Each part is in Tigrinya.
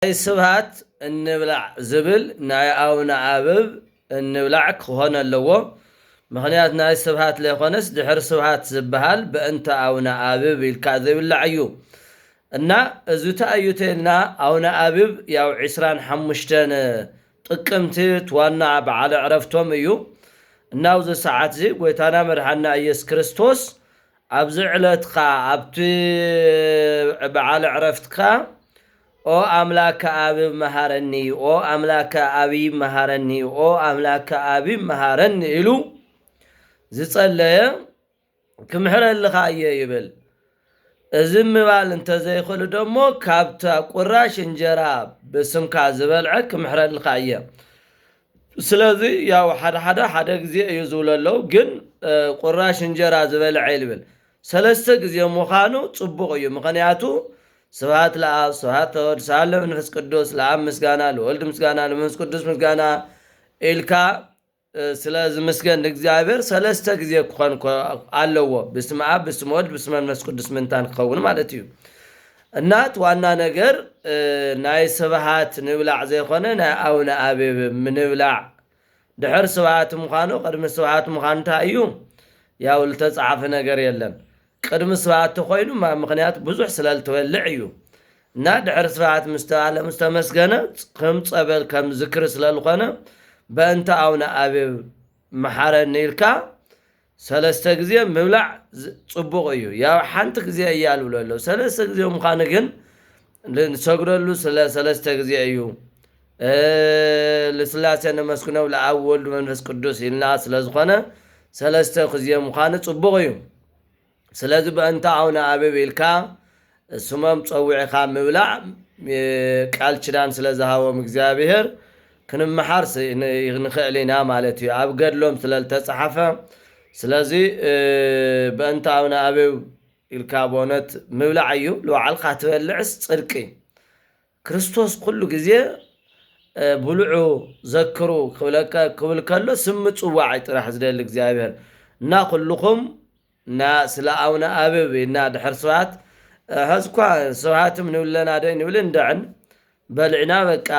ናይ ስብሃት እንብላዕ ዝብል ናይ ኣውነ ኣበብ እንብላዕ ክኾን ኣለዎ። ምክንያት ናይ ስብሃት ለይኮነስ ድሕሪ ስብሃት ዝበሃል በእንተ ኣውነ ኣበብ ኢልካ ዘይብላዕ እዩ እና እዚ ተኣዩተልና ኣውነ ኣበብ ያው 25 ጥቅምቲ ዋና በዓል ዕረፍቶም እዩ እና ኣብዚ ሰዓት እዚ ጎይታና መድሓኒና ኢየሱስ ክርስቶስ ኣብዚ ዕለትካ ኣብቲ በዓል ዕረፍትካ ኦ አምላከ አብብ መሃረኒ ኦ አምላከ አቢብ መሃረኒ ኦ አምላከ አቢብ መሃረኒ ኢሉ ዝጸለየ ክምሕረልኻ እየ ይብል። እዚ ምባል እንተዘይኽእሉ ደሞ ካብታ ቁራሽ እንጀራ ብስምካ ዝበልዐ ክምሕረልኻ እየ። ስለዚ ያው ሓደ ግዜ እዩ ዝብለለው ግን ቁራሽ እንጀራ ዝበልዐ ይብል ሰለስተ ግዜ ምዃኑ ጽቡቕ እዩ። ምክንያቱ ስብሃት ለአብ ስብሃት ለወልድ ስብሃት ለመንፈስ ቅዱስ ለአብ ምስጋና ለወልድ ምስጋና ለመንፈስ ቅዱስ ምስጋና ኢልካ ስለዚ ምስገን እግዚአብሔር ሰለስተ ግዜ ክኾን ኣለዎ ብስመ አብ ብስመ ወልድ ብስመ መንፈስ ቅዱስ ምንታን ክኸውን ማለት እዩ። እናት ዋና ነገር ናይ ስብሃት ንብላዕ ዘይኮነ ናይ ኣውነ ኣበብ ምንብላዕ ድሕር ስብሃት ምዃኑ ቅድሚ ስብሃት ምዃኑ እንታይ እዩ ያው ዝተጻሕፈ ነገር የለን። ቅድሚ ስብሃት ኮይኑ ምክንያት ብዙሕ ስለልትበልዕ እዩ እና ድሕሪ ስብሃት ምስተባለ ምስተመስገነ ከም ፀበል ከም ዝክሪ ስለልኾነ በእንተ ኣውነ ኣበብ መሓረኒ ኢልካ ሰለስተ ግዜ ምብላዕ ጽቡቕ እዩ። ያው ሓንቲ ግዜ እያ ልብለሎ ሰለስተ ግዜ ምዃኑ ግን ንሰግደሉ ስለ ሰለስተ ግዜ እዩ። ለስላሴ ነመስግነው ለአብ ወልድ መንፈስ ቅዱስ ኢልና ስለዝኾነ ሰለስተ ግዜ ምዃኑ ጽቡቕ እዩ። ስለዚ በእንተ ኣውነ ኣበብ ኢልካ ስሞም ፀዊዕኻ ምብላዕ ቃል ኪዳን ስለዝሃቦም እግዚአብሔር ክንመሓር ንኽእል ኢና ማለት እዩ ኣብ ገድሎም ስለልተፃሓፈ። ስለዚ በእንተ ኣውነ ኣበብ ኢልካ በእውነት ምብላዕ እዩ። ንባዕልካ ትበልዕስ ጽድቂ ክርስቶስ ኩሉ ግዜ ብልዑ ዘክሩ ክብል ከሎ ስም ፅዋዕ ጥራሕ ዝደሊ እግዚአብሔር እና ኩልኩም እና ስለ ኣውነ ኣበብ እና ድሕር ስብሃት ሕዝኳ ስብሃትም ንብለና ደ ንብል እንደዕን በልዕና በቃ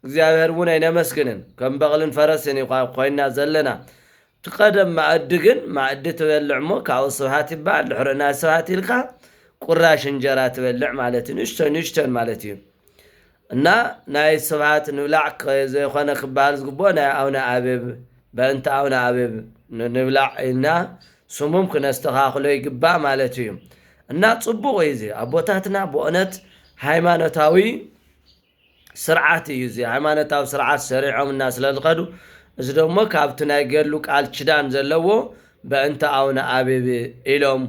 እግዚአብሔር እውን ኣይነመስግንን ከም በቕልን ፈረስን ኮይና ዘለና ትቀደም ማዕዲ ግን ማዕዲ ትበልዕ ሞ ካብኡ ስብሃት ይበሃል። ድሕሪ ናይ ስብሃት ኢልካ ቁራሽ እንጀራ ትበልዕ ማለት እዩ ንሽተን ማለት እዩ እና ናይ ስብሃት ንብላዕ ዘይኮነ ክበሃል ዝግብኦ ናይ ኣውነ ኣበብ በእንተ ኣውነ ኣበብ ንብላዕ ኢልና ስሙም ክነስተኻኽሎ ይግባእ ማለት እዩ እና ጽቡቕ እዩ። እዚ ኣቦታትና ብእውነት ሃይማኖታዊ ስርዓት እዩ። እዚ ሃይማኖታዊ ስርዓት ሰሪዖም እና ስለዝኸዱ እዚ ደሞ ካብቲ ናይ ገድሉ ቃል ኪዳን ዘለዎ በእንተ ኣውነ ኣበብ ኢሎም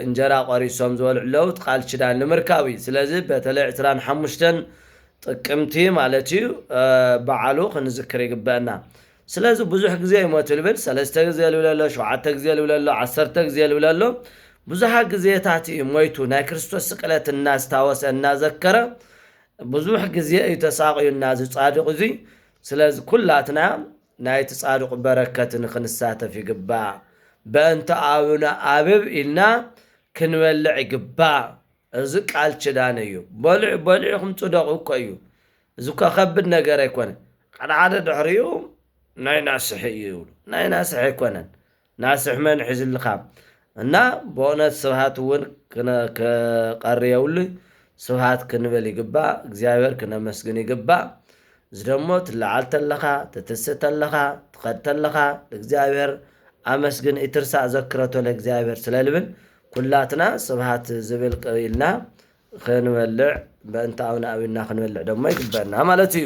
እንጀራ ቆሪሶም ዝበልዕለው ቃል ኪዳን ንምርካብ እዩ። ስለዚ በተለይ 25 ጥቅምቲ ማለት እዩ በዓሉ ክንዝክር ይግበአና። ስለዚ ብዙሕ ግዜ ይሞት ልብል 3 ግዜ ልብለሎ 7 ግዜ ልብለሎ 10 ግዜ ልብለሎ ብዙሓት ግዜታት እዩ ሞይቱ ናይ ክርስቶስ ስቅለት እናስታወሰ እናዘከረ ብዙሕ ግዜ እዩ ተሳቂዩ እና ዝጻድቕ እዚ። ስለዚ ኩላትና ናይ ተጻድቕ በረከት ንክንሳተፍ ይግባእ። በእንተ ኣውነ ኣበብ ኢልና ክንበልዕ ይግባእ። እዚ ቃል ኪዳን እዩ። በልዕኹም ጽደቑ እኮ እዩ። እዚ እኮ ከብድ ነገር ኣይኮነን። ሓደ ድሕሪኡ ናይ ናስሒ እዩ ናይ ናስሒ ኣይኮነን። ናስሒ መን ሒዝልካ እና በእውነት ስብሃት እውን ከቀርየውሉ ስብሃት ክንብል ይግባእ። እግዚአብሔር ክነመስግን ይግባእ። እዚ ደሞ ትለዓል ተለኻ ትትስእ ተለኻ ትኸድ ተለኻ እግዚአብሔር ኣመስግን ኢትርሳዕ ዘክረቶ ለእግዚአብሔር ስለልብል ኩላትና ስብሃት ዝብል ኢልና ክንበልዕ በእንተ ኣውነ ኣበብ ኢልና ክንበልዕ ደሞ ይግበአና ማለት እዩ።